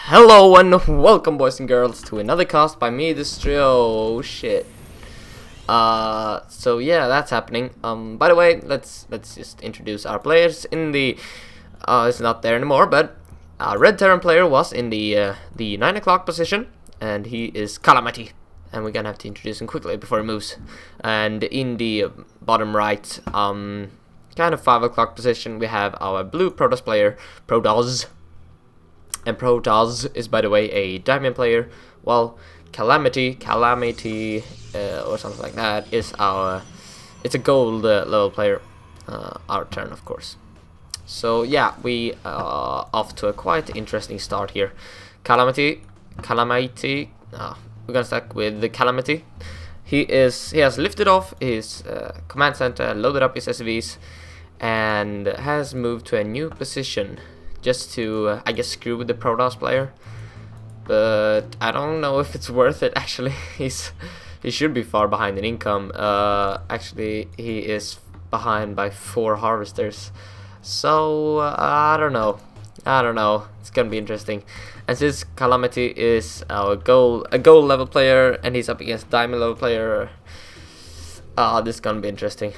Hello and welcome, boys and girls, to another cast by me, this trio. Oh shit. So yeah, that's happening. By the way, let's just introduce our players. In the it's not there anymore, but Red Terran player was in the 9 o'clock position, and he is Calamity. And we're gonna have to introduce him quickly before he moves. And in the bottom right, kind of 5 o'clock position, we have our blue ProToZ player, ProToZ. And ProToZ is, by the way, a diamond player, while Calamity, or something like that, is it's a gold level player, our turn, of course. So yeah, we are off to a quite interesting start here. Calamity, we're gonna start with the Calamity. He has lifted off his command center, loaded up his SCVs, and has moved to a new position. Just to, I guess, screw with the ProToZ player, but I don't know if it's worth it. Actually, he should be far behind in income. Actually, he is behind by 4 harvesters. So I don't know. It's gonna be interesting. And since Calamity is a gold level player, and he's up against diamond level player, this is gonna be interesting.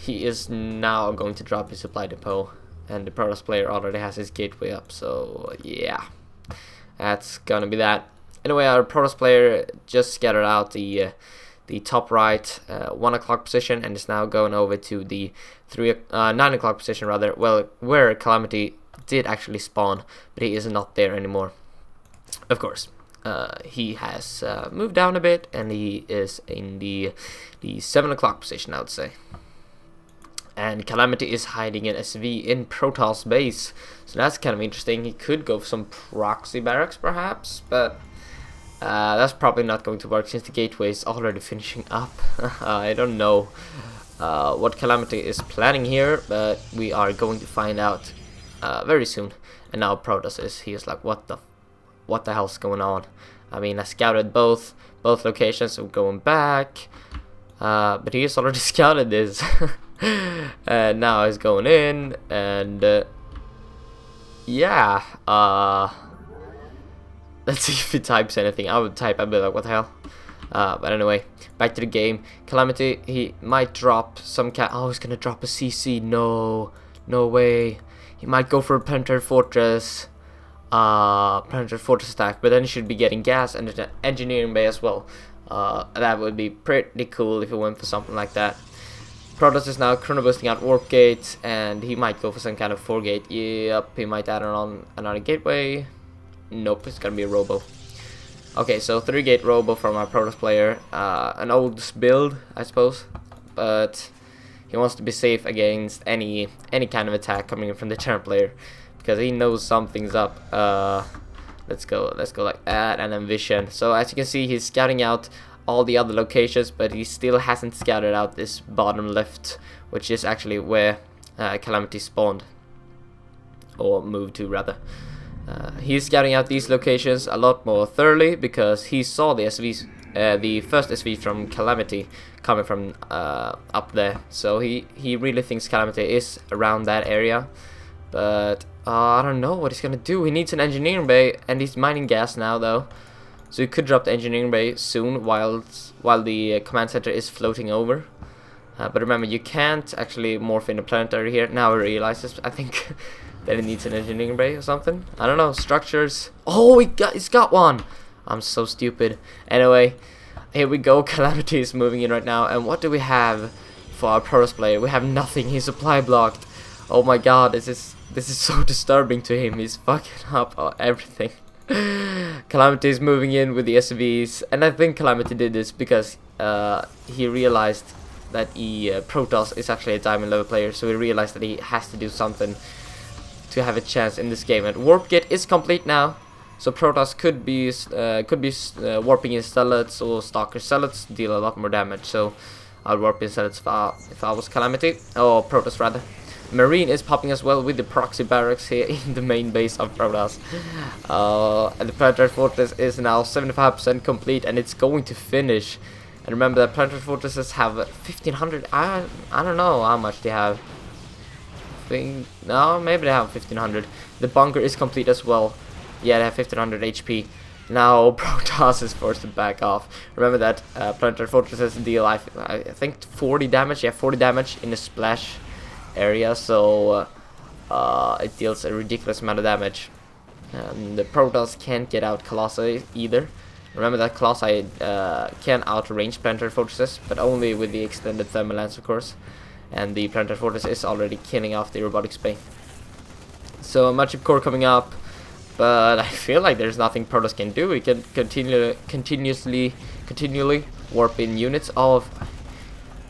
He is now going to drop his supply depot. And the ProToZ player already has his gateway up, so yeah, that's gonna be that. Anyway, our ProToZ player just scattered out the top right 1 o'clock position and is now going over to the 9 o'clock position rather. Well, where Calamity did actually spawn, but he is not there anymore. Of course, he has moved down a bit, and he is in the 7 o'clock position, I would say. And Calamity is hiding an SV in ProToZ base, so that's kind of interesting. He could go for some proxy barracks perhaps, but that's probably not going to work since the gateway is already finishing up. I don't know what Calamity is planning here, but we are going to find out very soon. And now ProToZ is like, what the hell's going on? I mean, I scouted both locations, so going back, but he has already scouted this. And now he's going in, and yeah, let's see if he types anything. I would type, I'd be like, what the hell? But anyway, back to the game. Calamity, he might drop some oh, he's gonna drop a CC. No way. He might go for a penetrated fortress attack, but then he should be getting gas and an engineering bay as well. That would be pretty cool if he went for something like that. ProToZ is now chrono boosting out warp gate, and he might go for some kind of 4-gate. Yep, he might add on another gateway. Nope, it's gonna be a robo. Okay, so 3-gate robo from our ProToZ player. An old build, I suppose, but he wants to be safe against any kind of attack coming in from the Terran player, because he knows something's up. Let's go like that, and then vision. So as you can see, he's scouting out all the other locations, but he still hasn't scouted out this bottom left, which is actually where Calamity spawned, or moved to rather. He's scouting out these locations a lot more thoroughly because he saw the SVs, the first SV from Calamity coming from up there. So he really thinks Calamity is around that area, but I don't know what he's gonna do. He needs an engineering bay, and he's mining gas now though. So he could drop the engineering bay soon while the command center is floating over. But remember, you can't actually morph in a planetary here. Now I realize this, I think that it needs an engineering bay or something. I don't know, structures. Oh, he's got one. I'm so stupid. Anyway, here we go. Calamity is moving in right now. And what do we have for our ProToZ player? We have nothing. He's supply blocked. Oh my god, this is so disturbing to him. He's fucking up everything. Calamity is moving in with the SCVs, and I think Calamity did this because he realized that ProToZ is actually a diamond level player, so he realized that he has to do something to have a chance in this game. And warp gate is complete now, so ProToZ could be warping in zealots or stalker zealots, deal a lot more damage. So I'll warp in zealots if I was Calamity, or ProToZ rather. Marine is popping as well with the proxy barracks here in the main base of ProToZ. And the Planetary Fortress is now 75% complete, and it's going to finish. And remember that Planetary Fortresses have 1500. I don't know how much they have. No, maybe they have 1500. The bunker is complete as well. Yeah, they have 1500 HP. Now ProToZ is forced to back off. Remember that planetary fortresses deal, I think 40 damage. Yeah, 40 damage in the splash area, so it deals a ridiculous amount of damage. The ProToZ can't get out Colossi either. Remember that Colossi can outrange planetary fortresses, but only with the extended thermal lance, of course. And the planetary fortress is already killing off the robotic spay. So a Magic Core coming up, but I feel like there's nothing ProToZ can do. He can continually warp in units.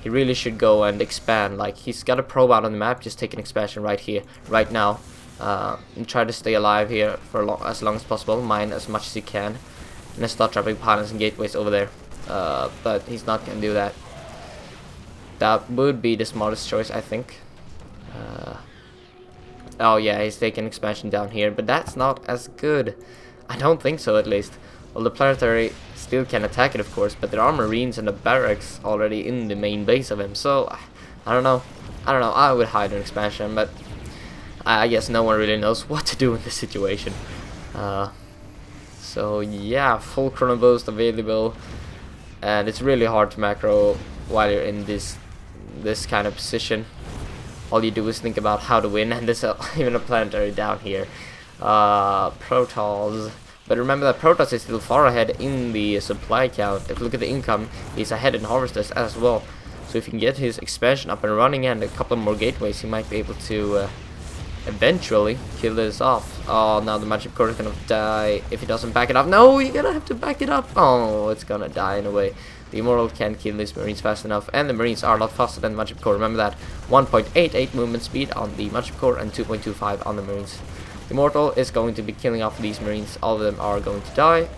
He really should go and expand. Like, he's got a probe out on the map. Just take an expansion right here, right now, and try to stay alive here for as long as possible. Mine as much as he can, and then start dropping pylons and gateways over there. But he's not gonna do that. That would be the smartest choice, I think. Oh yeah, he's taking expansion down here, but that's not as good. I don't think so, at least. Well, the planetary still can attack it, of course, but there are marines and the barracks already in the main base of him, so I don't know. I would hide an expansion, but I guess no one really knows what to do in this situation. So yeah, full chrono boost available, and it's really hard to macro while you're in this kind of position. All you do is think about how to win, and there's even a planetary down here. ProToZ. But remember that ProToZ is still far ahead in the supply count. If you look at the income, he's ahead in harvesters as well. So if he can get his expansion up and running and a couple more gateways, he might be able to eventually kill this off. Oh, now the Magic Core is gonna die if he doesn't back it up. No, you're gonna have to back it up. Oh, it's gonna die in a way. The Immortal can't kill these Marines fast enough, and the Marines are a lot faster than the Magic Core. Remember that. 1.88 movement speed on the Magic Core and 2.25 on the Marines. The Immortal is going to be killing off these Marines. All of them are going to die.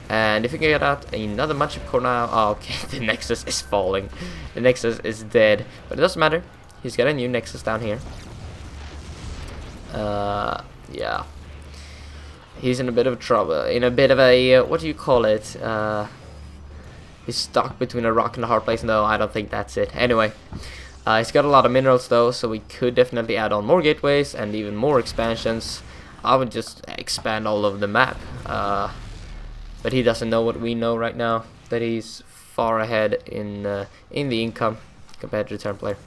And if you can get out another Magic Core now... Oh, okay, the Nexus is falling. The Nexus is dead. But it doesn't matter. He's got a new Nexus down here. Yeah. He's in a bit of trouble. In a bit of a... what do you call it? He's stuck between a rock and a hard place. No, I don't think that's it. Anyway, he's got a lot of minerals though, so we could definitely add on more gateways and even more expansions. I would just expand all over the map. But he doesn't know what we know right now, that he's far ahead in the income compared to the turn player.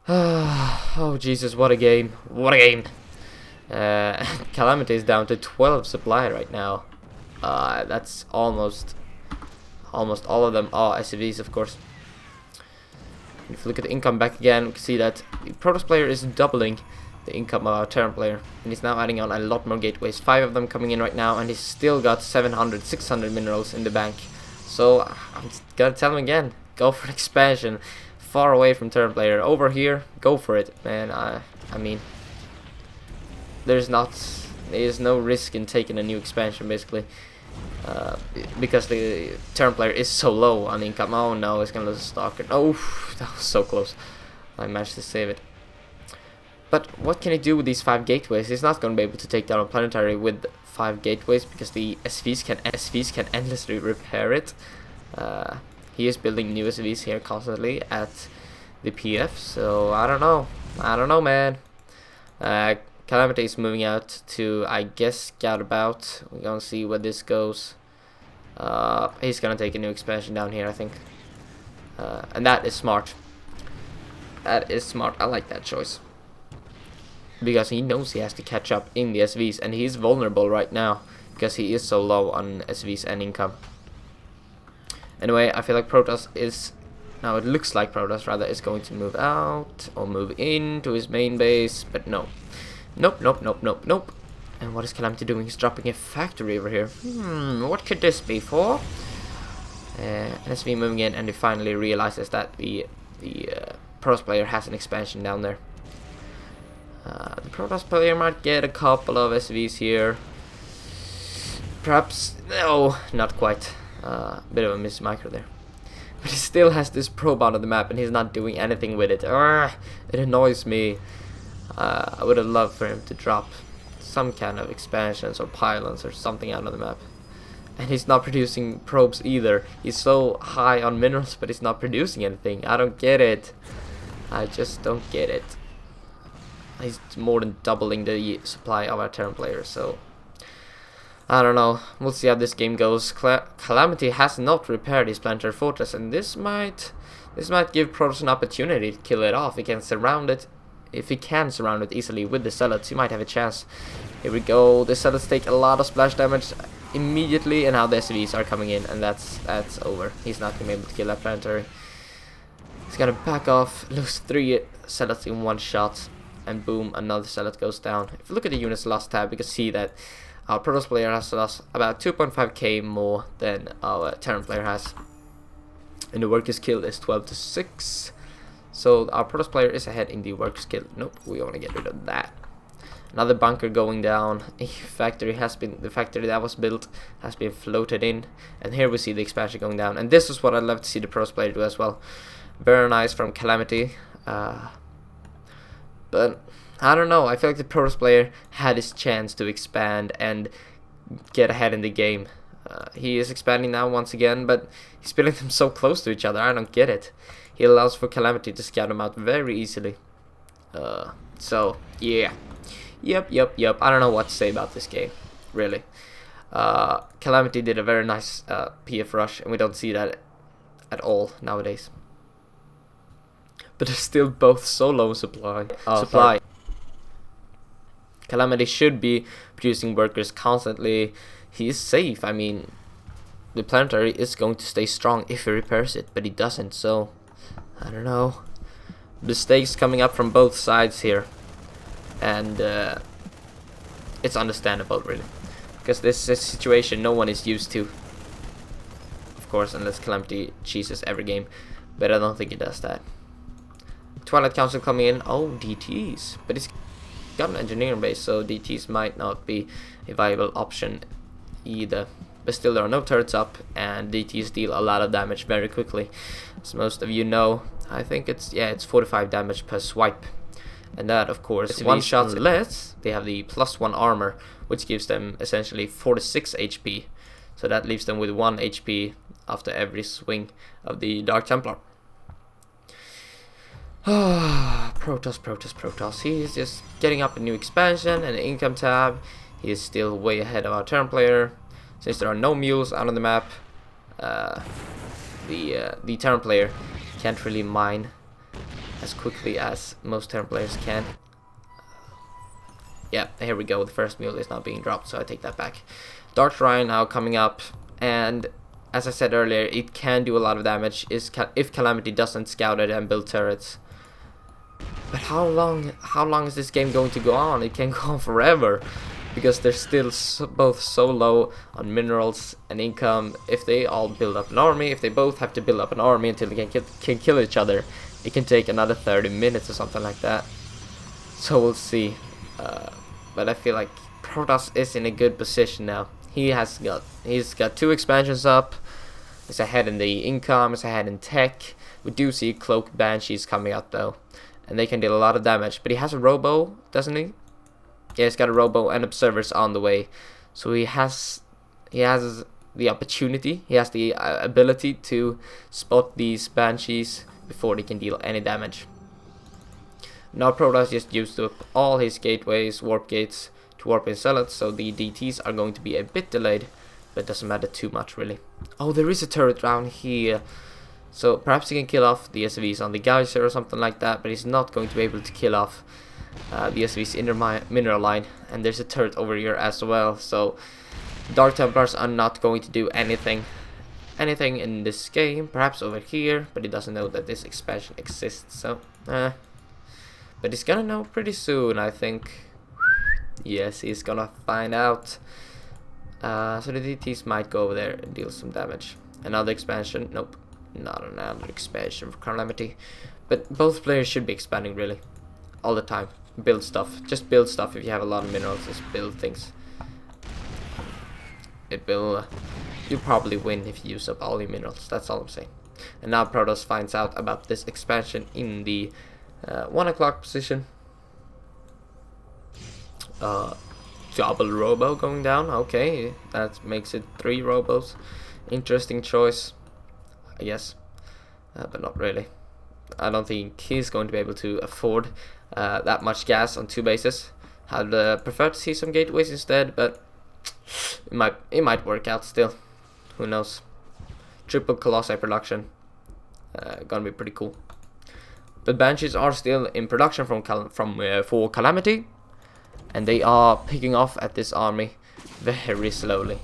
Oh Jesus, what a game! What a game! Calamity is down to 12 supply right now. That's almost all of them are SCVs, of course. If you look at the income back again, we can see that the ProToZ player is doubling the income of our Terran player, and he's now adding on a lot more gateways. 5 of them coming in right now, and he's still got 700, 600 minerals in the bank. So I'm just gonna tell him again, go for an expansion, far away from Terran player. Over here, go for it, man. I mean, there's no risk in taking a new expansion, basically. Because the Terran player is so low on income. Oh no, he's gonna lose a Stalker. Oh, that was so close. I managed to save it. But what can he do with these 5 gateways? He's not gonna be able to take down a planetary with 5 gateways because the SVs can endlessly repair it. He is building new SVs here constantly at the PF, so I don't know, man. Calamity is moving out to, I guess, scout about. We're gonna see where this goes. He's gonna take a new expansion down here, I think. And that is smart. That is smart. I like that choice. Because he knows he has to catch up in the SVs, and he's vulnerable right now because he is so low on SVs and income. Anyway, I feel like ProToZ is... Now it looks like ProToZ, rather, is going to move out or move into his main base, but no. Nope. And what is Calamity doing? He's dropping a factory over here. What could this be for? SV moving in, and he finally realizes that the ProToZ player has an expansion down there. The ProToZ player might get a couple of SVs here. Perhaps, no, not quite. Bit of a miss micro there. But he still has this probe out of the map, and he's not doing anything with it. It annoys me. I would have loved for him to drop some kind of expansions or pylons or something out of the map. And he's not producing probes either. He's so high on minerals, but he's not producing anything. I don't get it. I just don't get it. He's more than doubling the supply of our Terran player, so I don't know. We'll see how this game goes. Calamity has not repaired his planetary fortress, and this might give ProToZ an opportunity to kill it off. He can surround it. If he can surround it easily with the zealots, he might have a chance. Here we go. The zealots take a lot of splash damage immediately, and now the SCVs are coming in, and that's over. He's not gonna be able to kill that planetary. He's gonna back off, lose 3 zealots in one shot, and boom, another zealot goes down. If you look at the units lost tab, you can see that our ProToZ player has lost about 2.5k more than our Terran player has. And the workers killed is 12-6. So our ProToZ player is ahead in the workers killed. Nope, we want to get rid of that. Another bunker going down. The factory that was built has been floated in. And here we see the expansion going down. And this is what I'd love to see the ProToZ player do as well. Very nice from Calamity. But I don't know. I feel like the ProToZ player had his chance to expand and get ahead in the game. He is expanding now once again, but he's building them so close to each other. I don't get it. He allows for Calamity to scout them out very easily. So yeah, yep. I don't know what to say about this game, really. Calamity did a very nice PF rush, and we don't see that at all nowadays. But they're still both so low supply. Calamity should be producing workers constantly. He is safe. I mean, the planetary is going to stay strong if he repairs it, but he doesn't, so I don't know. Mistakes coming up from both sides here, and it's understandable, really, because this is a situation no one is used to, of course, unless Calamity cheeses every game, but I don't think he does that. Twilight Council coming in. Oh, DTs, but it's got an engineering base, so DTs might not be a viable option either. But still, there are no turrets up, and DTs deal a lot of damage very quickly. As most of you know, I think it's 45 damage per swipe, and that, of course, one shot unless they have the +1 armor, which gives them essentially 46 HP. So that leaves them with 1 HP after every swing of the Dark Templar. ProToZ. He's just getting up a new expansion and an income tab. He is still way ahead of our Terran player. Since there are no mules out on the map, the Terran player can't really mine as quickly as most Terran players can. Yeah, here we go. The first mule is not being dropped, so I take that back. Dark Ryan now coming up, and as I said earlier, it can do a lot of damage if Calamity doesn't scout it and build turrets. But how long is this game going to go on? It can go on forever, because they're still both so low on minerals and income. If they all build up an army, if they both have to build up an army until they can kill each other, it can take another 30 minutes or something like that. So we'll see. But I feel like ProToZ is in a good position now. He's got 2 expansions up. He's ahead in the income. He's ahead in tech. We do see Cloak Banshees coming out though, and they can deal a lot of damage. But he has a robo, doesn't he? Yeah, he's got a robo and observers on the way, so he has the opportunity. He has the ability to spot these banshees before they can deal any damage. Now ProToZ just used up all his gateways, warp gates, to warp in zealots, so the DTs are going to be a bit delayed, but it doesn't matter too much really. Oh, there is a turret down here, so perhaps he can kill off the SCVs on the geyser or something like that, but he's not going to be able to kill off the SCV's inner mineral line. And there's a turret over here as well, so Dark Templars are not going to do anything in this game. Perhaps over here, but he doesn't know that this expansion exists, so but he's gonna know pretty soon, I think. Yes, he's gonna find out. So the DTs might go over there and deal some damage. Another expansion. Nope, not another expansion for Calamity. But both players should be expanding really all the time. Build stuff. Just build stuff. If you have a lot of minerals, just build things. It will you'll probably win if you use up all your minerals. That's all I'm saying. And now ProToZ finds out about this expansion in the 1 o'clock position. Double robo going down. Okay, that makes it 3 robos. Interesting choice, I guess, but not really. I don't think he's going to be able to afford that much gas on 2 bases. I'd prefer to see some gateways instead, but it might work out still. Who knows? Triple Colossi production. Gonna be pretty cool. But Banshees are still in production for Calamity, and they are picking off at this army very slowly.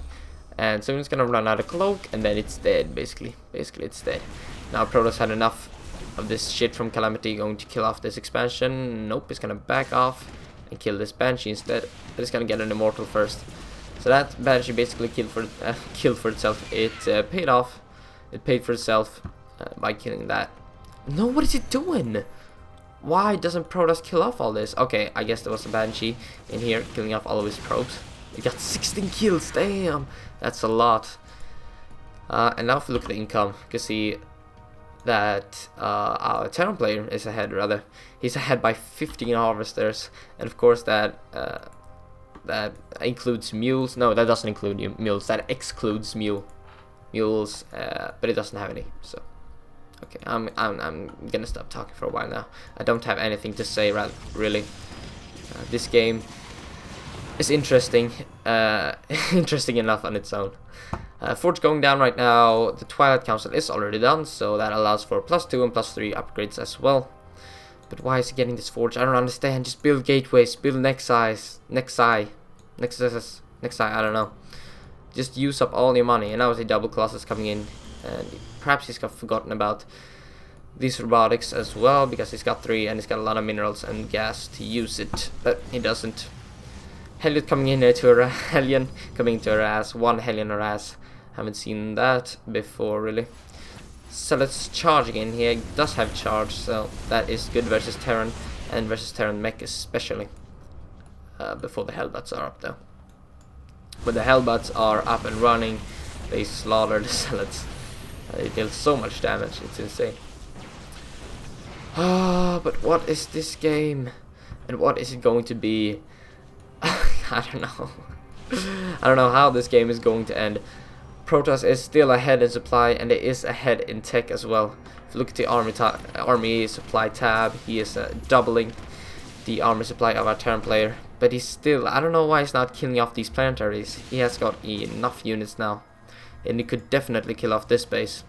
And soon it's gonna run out of cloak, and then it's dead. Basically it's dead. Now ProToZ had enough of this shit from Calamity, going to kill off this expansion. Nope, it's gonna back off and kill this Banshee instead. But it's gonna get an immortal first. So that Banshee basically killed for itself. It paid off. It paid for itself by killing that. No, what is it doing? Why doesn't ProToZ kill off all this? Okay, I guess there was a Banshee in here killing off all of his probes. He got 16 kills, damn! That's a lot. And now if we look at the income, you can see that our Terran player is ahead, rather. He's ahead by 15 harvesters, and of course that includes mules. No, that doesn't include mules. That excludes mules, but it doesn't have any. So, okay, I'm gonna stop talking for a while now. I don't have anything to say, really. This game is interesting, interesting enough on its own. Forge going down right now. The Twilight Council is already done, so that allows for +2 and +3 upgrades as well. But why is he getting this Forge? I don't understand. Just build gateways, build Nexus, I don't know. Just use up all your money. And now the double Colossus coming in, and perhaps he's got forgotten about these robotics as well, because he's got 3 and he's got a lot of minerals and gas to use it, but he doesn't. Hellion coming in to harass, 1 Hellion harass. Haven't seen that before, really. So let's charge again. He does have charge, so that is good versus Terran, and versus Terran mech especially. Before the Hellbats are up though. When the Hellbats are up and running, they slaughter the Zealots. They deal so much damage, it's insane. But what is this game? And what is it going to be? I don't know. I don't know how this game is going to end. ProToZ is still ahead in supply, and it is ahead in tech as well. If you look at the army supply tab, he is doubling the army supply of our Terran player. But he's still, I don't know why he's not killing off these planetaries. He has got enough units now, and he could definitely kill off this base.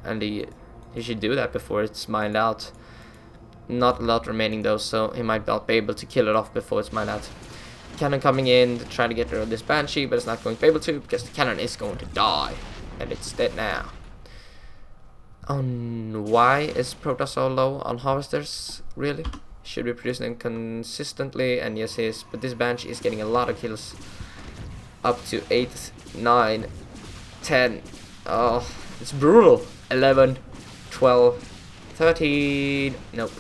And he should do that before it's mined out. Not a lot remaining though, so he might not be able to kill it off before it's mined out. Cannon coming in to try to get rid of this Banshee, but it's not going to be able to, because the cannon is going to die, and it's dead now. Why is ProToZ so low on harvesters? Really? Should be producing them consistently, and yes he is, but this Banshee is getting a lot of kills. Up to 8, 9, 10. Oh, it's brutal. 11, 12, 13. Nope.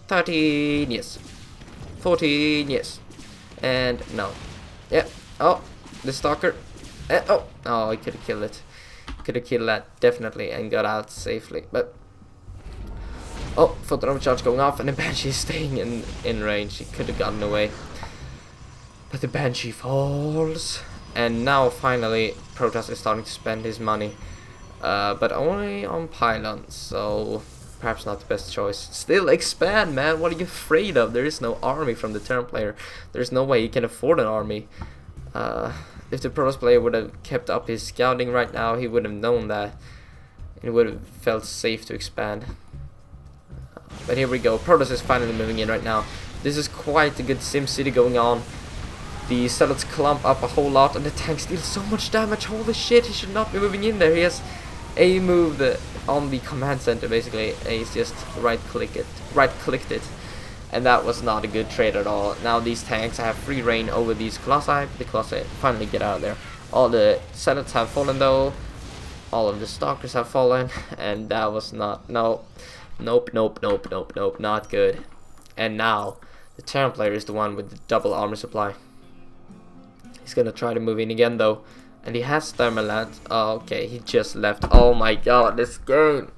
13, yes. 14, yes. And no. Yeah. Oh, the Stalker. Oh, he could have killed it. Could have killed that definitely and got out safely. But oh, photon overcharge going off, and the Banshee is staying in range. He could have gotten away. But the Banshee falls. And now finally ProToZ is starting to spend his money. But only on pylons, so perhaps not the best choice. Still expand, man. What are you afraid of? There is no army from the Terran player. There's no way he can afford an army. If the ProToZ player would have kept up his scouting right now, he would have known that. It would have felt safe to expand. But here we go. ProToZ is finally moving in right now. This is quite a good Sim City going on. The Zealots clump up a whole lot, and the tanks deal so much damage. Holy shit, he should not be moving in there. He has a move on the command center, basically. He's just right-clicked it, and that was not a good trade at all. Now these tanks have free reign over these Colossi. The Colossi finally get out of there. All the Zealots have fallen though. All of the Stalkers have fallen, and that was not, nope, not good. And now the Terran player is the one with the double armor supply. He's gonna try to move in again though. And he has Thermalant. Oh, okay, he just left. Oh my god, this game.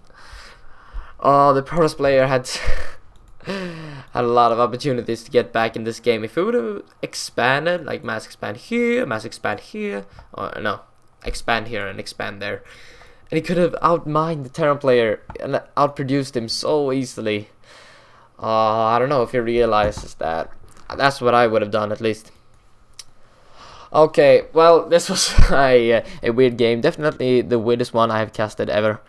Oh, the ProToZ player had a lot of opportunities to get back in this game. If he would have expanded, like mass expand here, or no, expand here and expand there, and he could have outmined the Terran player and outproduced him so easily. I don't know if he realizes that. That's what I would have done, at least. Okay, well, this was a weird game. Definitely the weirdest one I have casted ever.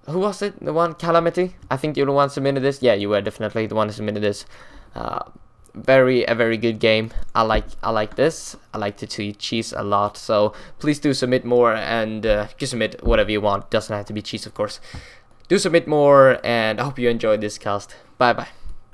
Who was it? The one, Calamity? I think you're the one submitted this. Yeah, you were definitely the one who submitted this. A very good game. I like this. I like to cheese a lot. So please do submit more, and you can submit whatever you want. Doesn't have to be cheese, of course. Do submit more, and I hope you enjoyed this cast. Bye bye.